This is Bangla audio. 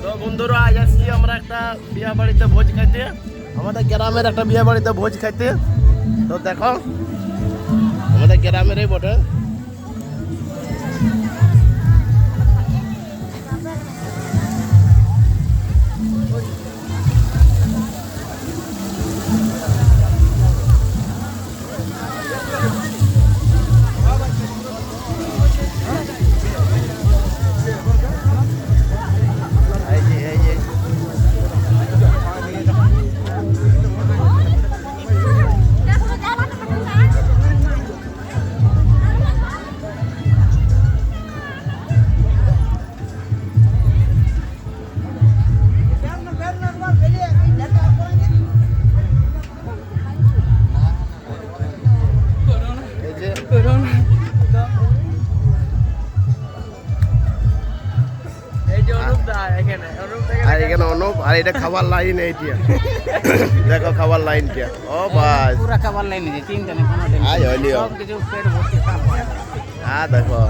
তো বন্ধুরা আজ আসছি আমরা একটা বিয়ে বাড়িতে ভোজ খাইতে, আমাদের গ্রামের একটা বিয়ে বাড়িতে ভোজ খাইতে। তো দেখো আমাদের গ্রামেরই বটে। আর এখানে অনুপ, আর এটা খাবার লাইন এইটা দেখো খাবার লাইনটা। ও ভাই পুরা খাবার লাইন আছে, চিন্তা নেই কোনো টেনশন। আয় হলিও সব কিছু পেট ভর্তি খাবার। দেখো